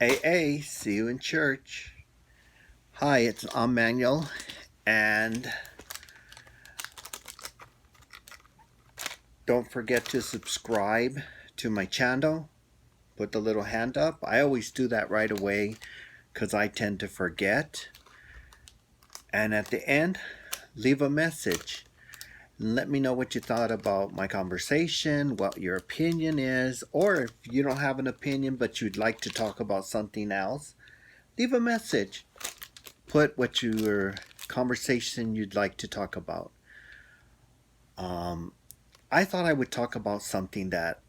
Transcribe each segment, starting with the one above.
AA, see you in church. Hi, I'm Manuel, and don't forget to subscribe to my channel. Put the little hand up. I always do that right away because I tend to forget. And at the end, leave a message. Let me know what you thought about my conversation, what your opinion is, or if you don't have an opinion but you'd like to talk about something else, leave a message. Put what your conversation you'd like to talk about. Um, I thought I would talk about something that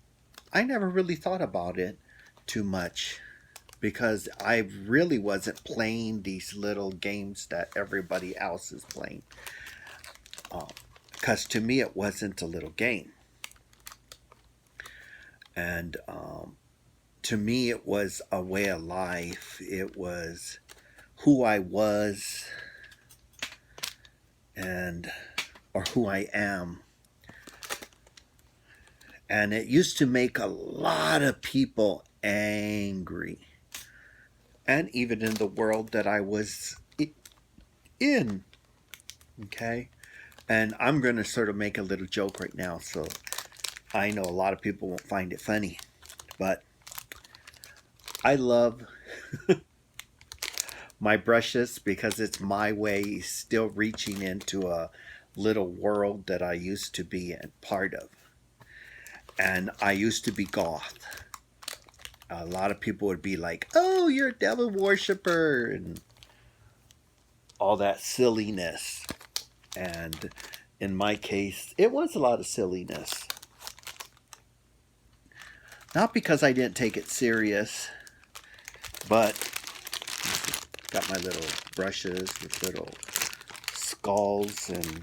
I never really thought about it too much because I really wasn't playing these little games that everybody else is playing. Because to me, it wasn't a little game. And to me, it was a way of life. It was who I was and or who I am. And it used to make a lot of people angry. And even in the world that I was in. Okay? And I'm going to sort of make a little joke right now. So I know a lot of people won't find it funny. But I love my brushes because it's my way still reaching into a little world that I used to be a part of. And I used to be goth. A lot of people would be like, "Oh, you're a devil worshiper," and all that silliness. And in my case, it was a lot of silliness. Not because I didn't take it serious, but got my little brushes with little skulls and,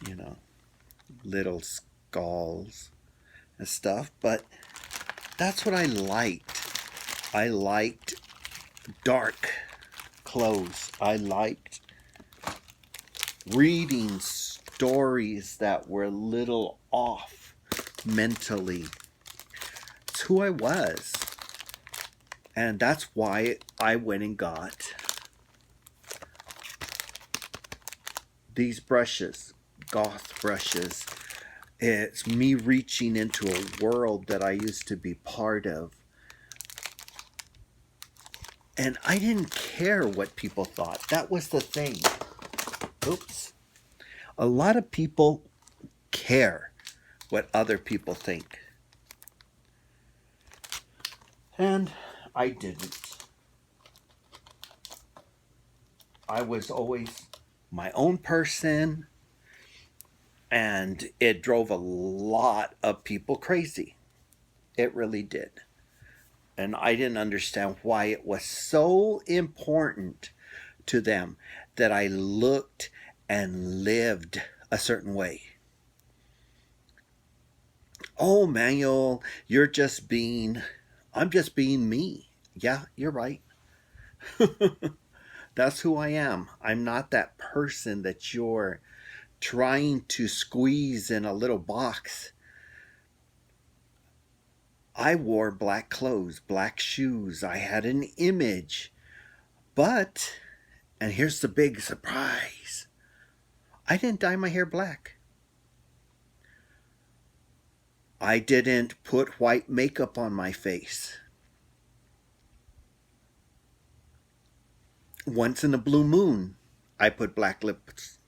you know, little skulls and stuff. But that's what I liked. I liked dark clothes. I liked reading stories that were a little off mentally. It's who I was. And that's why I went and got these brushes, goth brushes. It's me reaching into a world that I used to be part of. And I didn't care what people thought. That was the thing. Oops. A lot of people care what other people think. And I didn't. I was always my own person, and it drove a lot of people crazy. It really did. And I didn't understand why it was so important to them that I looked and lived a certain way. Oh, Manuel, I'm just being me. Yeah, you're right. That's who I am. I'm not that person that you're trying to squeeze in a little box. I wore black clothes, black shoes. I had an image. But, and here's the big surprise, I didn't dye my hair black. I didn't put white makeup on my face. Once in a blue moon, I put black lips.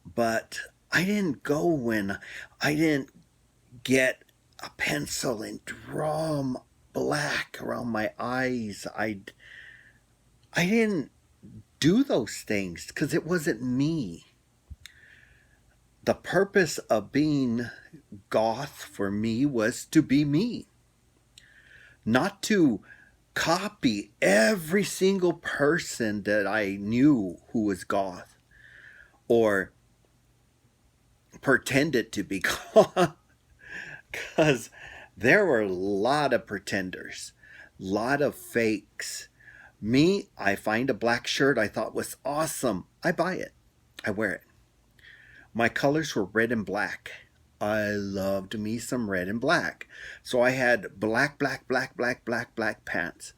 But I didn't go when I didn't get a pencil and draw black around my eyes. I didn't do those things because it wasn't me. The purpose of being goth for me was to be me, not to copy every single person that I knew who was goth or pretended to be goth. Because there were a lot of pretenders, a lot of fakes. Me, I find a black shirt I thought was awesome. I buy it. I wear it. My colors were red and black. I loved me some red and black. So I had black, black, black, black, black, black pants,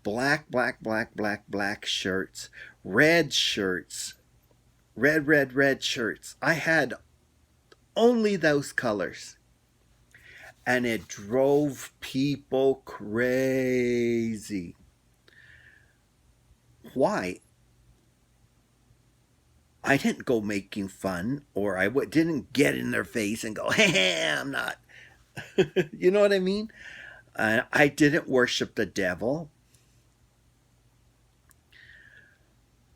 black, black, black, black, black shirts, red shirts, red, red, red shirts. I had only those colors. And it drove people crazy. Why? I didn't go making fun, or didn't get in their face and go, hey, I'm not. You know what I mean? I didn't worship the devil.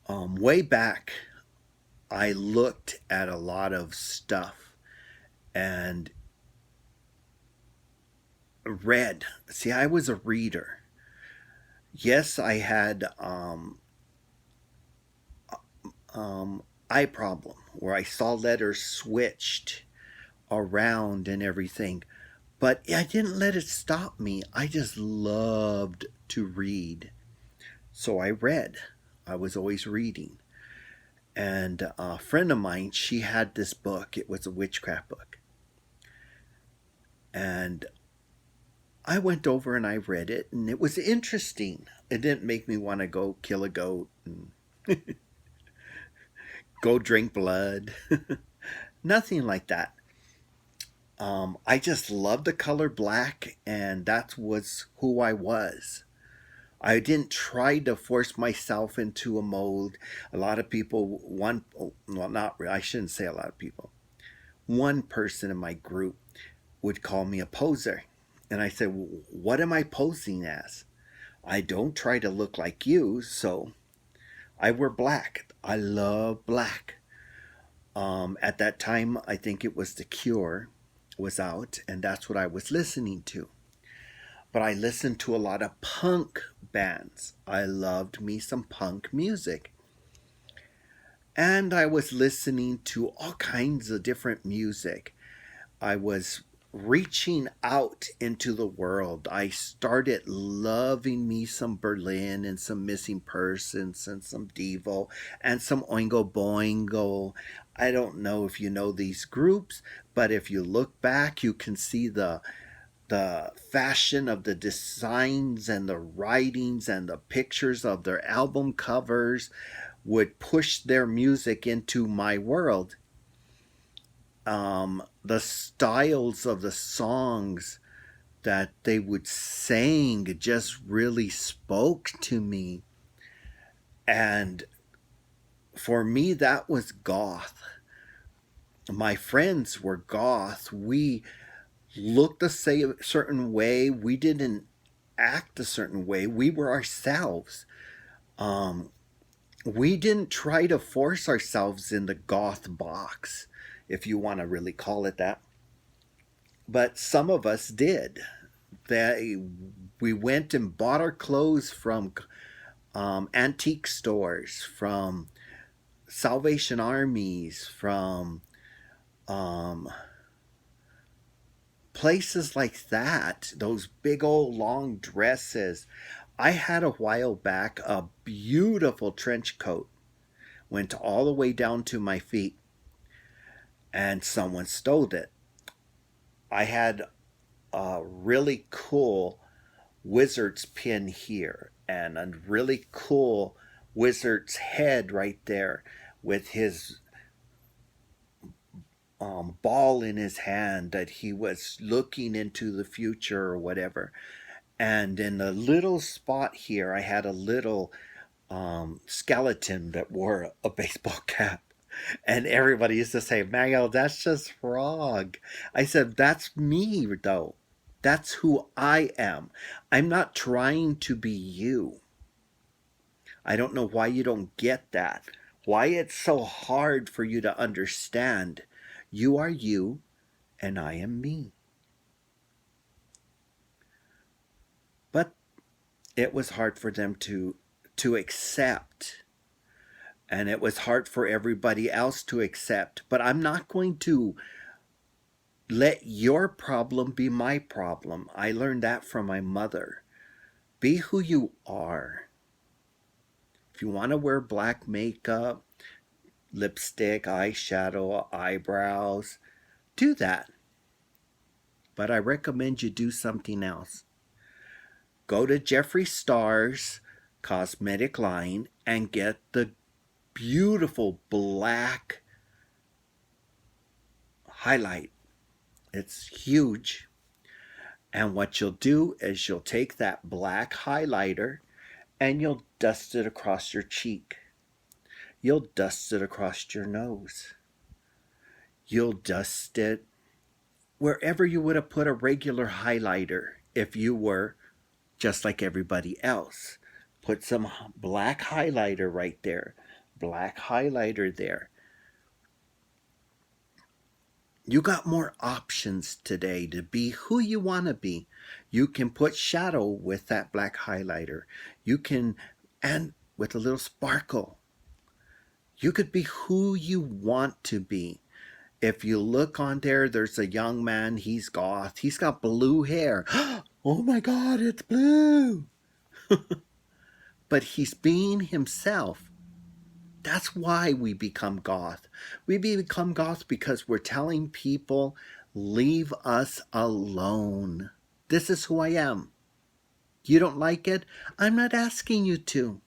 Way back, I looked at a lot of stuff and read. See, I was a reader. Yes, I had eye problem where I saw letters switched around and everything. But I didn't let it stop me. I just loved to read. So I read. I was always reading. And a friend of mine, she had this book. It was a witchcraft book. And I went over and I read it, and it was interesting. It didn't make me want to go kill a goat and go drink blood. Nothing like that. I just loved the color black, and that was who I was. I didn't try to force myself into a mold. A lot of people, well, not, I shouldn't say a lot of people. One person in my group would call me a poser. And I said, what am I posing as? I don't try to look like you, so I wear black. I love black. At that time, I think it was The Cure was out, and that's what I was listening to. But I listened to a lot of punk bands. I loved me some punk music. And I was listening to all kinds of different music. I was reaching out into the world. I started loving me some Berlin and some Missing Persons and some Devo and some Oingo Boingo. I don't know if you know these groups, but if you look back, you can see the fashion of the designs and the writings and the pictures of their album covers would push their music into my world. The styles of the songs that they would sing just really spoke to me. And for me, that was goth. My friends were goth. We looked a certain way. We didn't act a certain way. We were ourselves. We didn't try to force ourselves in the goth box, if you want to really call it that. But some of us did. We went and bought our clothes from antique stores, from Salvation Armies, from um, places like that. Those big old long dresses. I had a while back a beautiful trench coat, went all the way down to my feet, and someone stole it. I had a really cool wizard's pin here and a really cool wizard's head right there with his ball in his hand that he was looking into the future or whatever. And in a little spot here, I had a little skeleton that wore a baseball cap. And everybody used to say, Mayo, that's just Frog. I said, that's me, though. That's who I am. I'm not trying to be you. I don't know why you don't get that. Why it's so hard for you to understand. You are you, and I am me. But it was hard for them to accept. And it was hard for everybody else to accept. But I'm not going to let your problem be my problem. I learned that from my mother. Be who you are. If you want to wear black makeup, lipstick, eyeshadow, eyebrows, do that. But I recommend you do something else. Go to Jeffree Star's cosmetic line and get the beautiful black highlight. It's huge. And what you'll do is you'll take that black highlighter and you'll dust it across your cheek. You'll dust it across your nose. You'll dust it wherever you would have put a regular highlighter if you were just like everybody else. Put some black highlighter right there. Black highlighter there. You got more options today to be who you want to be. You can put shadow with that black highlighter. You can, and with a little sparkle. You could be who you want to be. If you look on there, there's a young man, he's goth. He's got blue hair. Oh my God, it's blue. But he's being himself. That's why we become goth. We become goth because we're telling people, leave us alone. This is who I am. You don't like it? I'm not asking you to.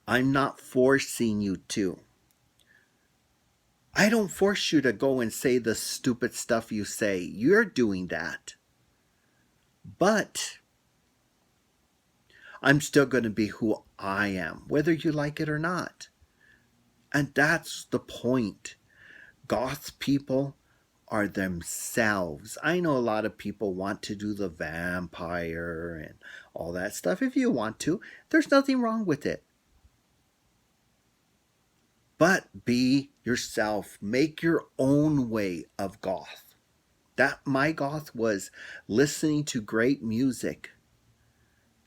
I'm not forcing you to. I don't force you to go and say the stupid stuff you say. You're doing that. But I'm still going to be who I am, whether you like it or not. And that's the point. Goth people are themselves. I know a lot of people want to do the vampire and all that stuff. If you want to, there's nothing wrong with it. But be yourself. Make your own way of goth. That my goth was listening to great music,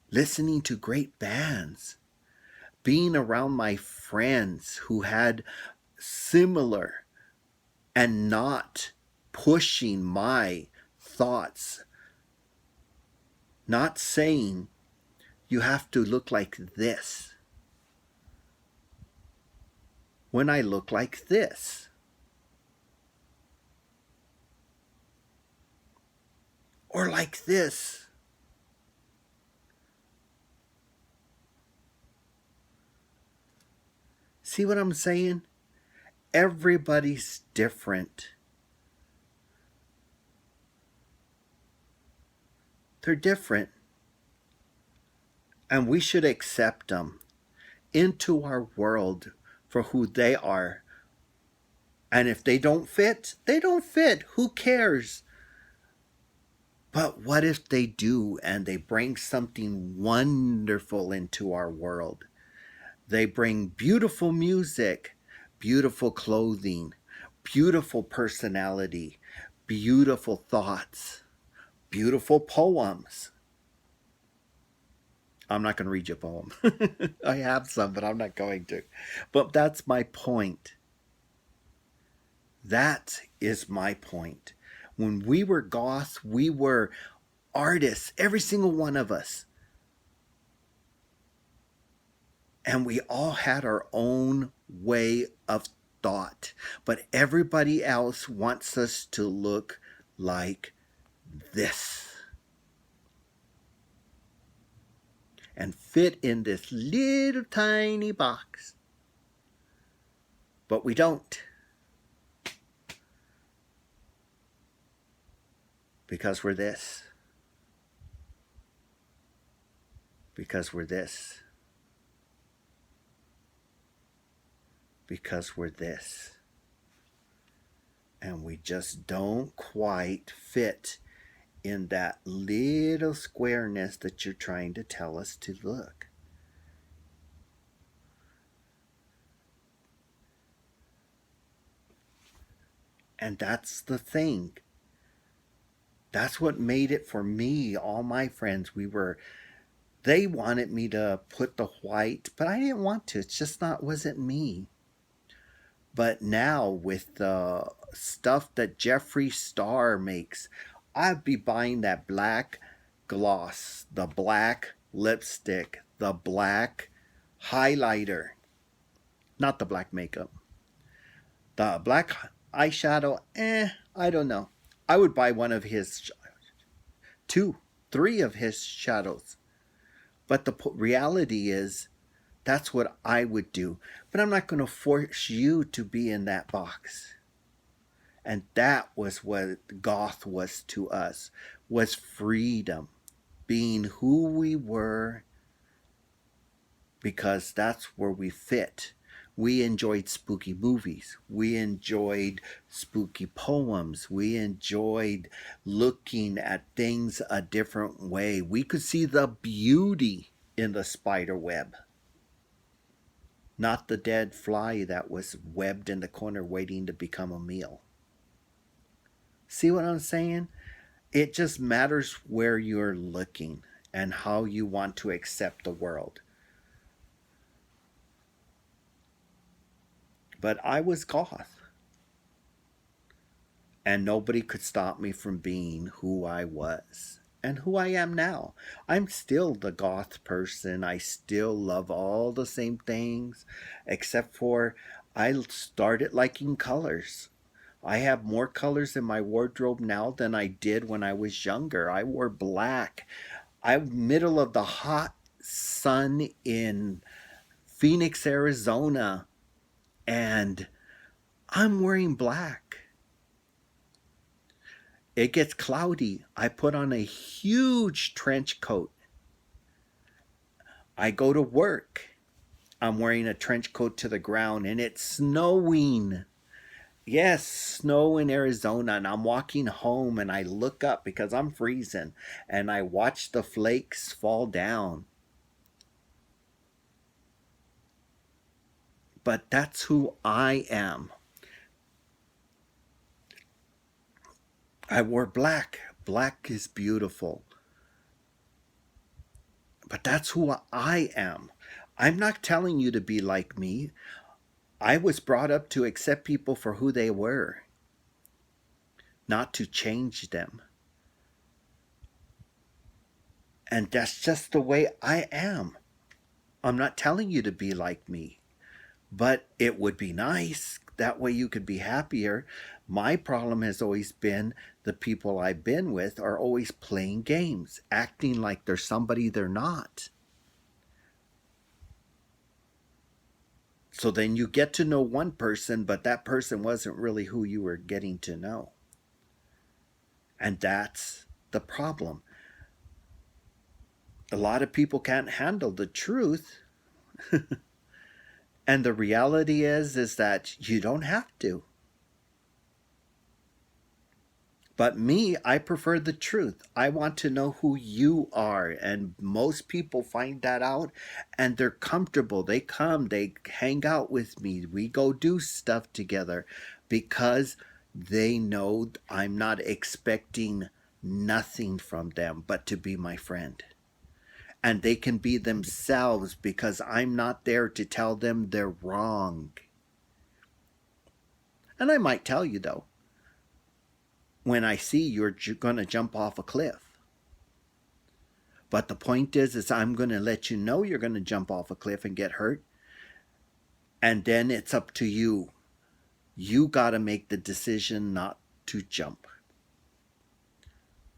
listening to great bands, being around my friends who had similar and not pushing my thoughts, not saying you have to look like this when I look like this. Or like this. See what I'm saying? Everybody's different. They're different. And we should accept them into our world for who they are. And if they don't fit, they don't fit. Who cares? But what if they do and they bring something wonderful into our world? They bring beautiful music, beautiful clothing, beautiful personality, beautiful thoughts, beautiful poems. I'm not going to read you a poem. I have some, but I'm not going to. But that's my point. That is my point. When we were goths, we were artists, every single one of us. And we all had our own way of thought. But everybody else wants us to look like this. And fit in this little tiny box. But we don't. Because we're this. Because we're this. Because we're this. And we just don't quite fit in that little squareness that you're trying to tell us to look. And that's the thing. That's what made it for me. All my friends, they wanted me to put the white, but I didn't want to. It's just wasn't me. But now with the stuff that Jeffree Star makes, I'd be buying that black gloss, the black lipstick, the black highlighter. Not the black makeup. The black eyeshadow, I don't know. I would buy one of his two, three of his shadows. But the reality is, that's what I would do. But I'm not going to force you to be in that box. And that was what Goth was to us, was freedom, being who we were, because that's where we fit. We enjoyed spooky movies. We enjoyed spooky poems. We enjoyed looking at things a different way. We could see the beauty in the spider web, not the dead fly that was webbed in the corner waiting to become a meal. See what I'm saying? It just matters where you're looking and how you want to accept the world. But I was Goth, and nobody could stop me from being who I was and who I am now. I'm still the Goth person. I still love all the same things, except for I started liking colors. I have more colors in my wardrobe now than I did when I was younger. I wore black. I'm middle of the hot sun in Phoenix, Arizona, and I'm wearing black. It gets cloudy. I put on a huge trench coat. I go to work. I'm wearing a trench coat to the ground and it's snowing. Yes, snow in Arizona. And I'm walking home and I look up because I'm freezing and I watch the flakes fall down. But that's who I am. I wore black. Black is beautiful. But that's who I am. I'm not telling you to be like me. I was brought up to accept people for who they were, not to change them. And that's just the way I am. I'm not telling you to be like me, but it would be nice. That way you could be happier. My problem has always been the people I've been with are always playing games, acting like they're somebody they're not. So then you get to know one person, but that person wasn't really who you were getting to know. And that's the problem. A lot of people can't handle the truth. And the reality is that you don't have to. But me, I prefer the truth. I want to know who you are. And most people find that out and they're comfortable. They come, they hang out with me. We go do stuff together because they know I'm not expecting nothing from them but to be my friend. And they can be themselves because I'm not there to tell them they're wrong. And I might tell you though, when I see you're going to jump off a cliff. But the point is I'm going to let you know you're going to jump off a cliff and get hurt. And then it's up to you. You got to make the decision not to jump.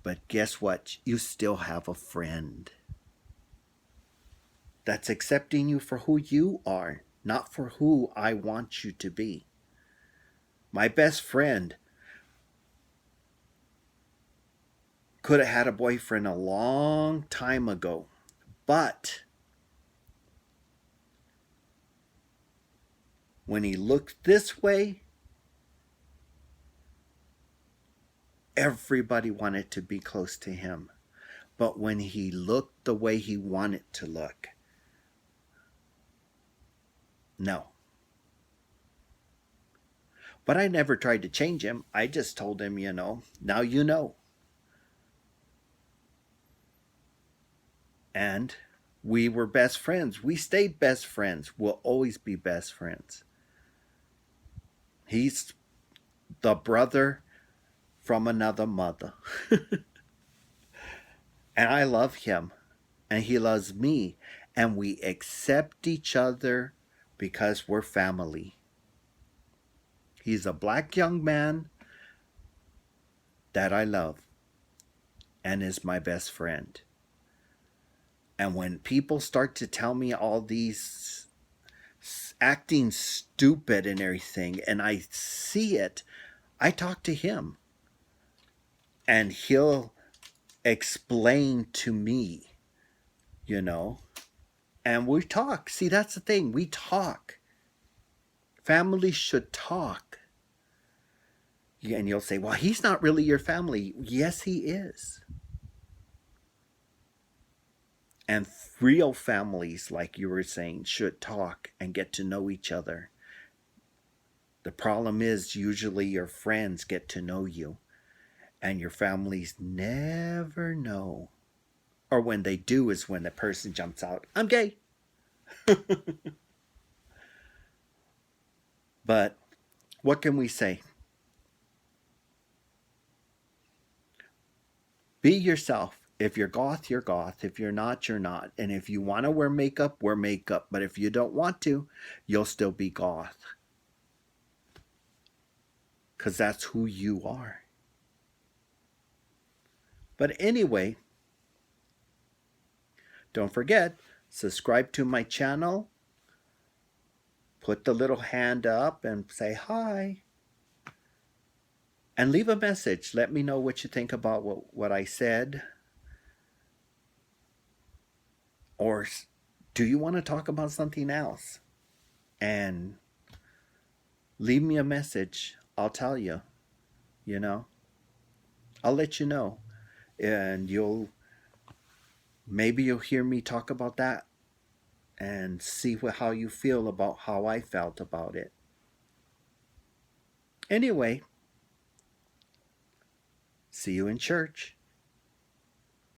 But guess what? You still have a friend that's accepting you for who you are, not for who I want you to be. My best friend could have had a boyfriend a long time ago, but when he looked this way, everybody wanted to be close to him. But when he looked the way he wanted to look, no. But I never tried to change him. I just told him, now you know. And we were best friends. We stayed best friends. We'll always be best friends. He's the brother from another mother. And I love him. And he loves me. And we accept each other because we're family. He's a black young man that I love. and is my best friend. And when people start to tell me all these acting stupid and everything, and I see it, I talk to him and he'll explain to me, you know, and we talk. See, that's the thing. We talk. Families should talk. And you'll say, well, he's not really your family. Yes, he is. And real families, like you were saying, should talk and get to know each other. The problem is, usually your friends get to know you, and your families never know. Or when they do, is when the person jumps out, I'm gay. But what can we say? Be yourself. If you're goth, you're goth. If you're not, you're not. And if you want to wear makeup, wear makeup. But if you don't want to, you'll still be goth. Because that's who you are. But anyway, don't forget, subscribe to my channel. Put the little hand up and say hi. And leave a message. Let me know what you think about what I said. Or do you want to talk about something else? And leave me a message. I'll tell you, you know. I'll let you know. And maybe you'll hear me talk about that and see how you feel about how I felt about it. Anyway, see you in church.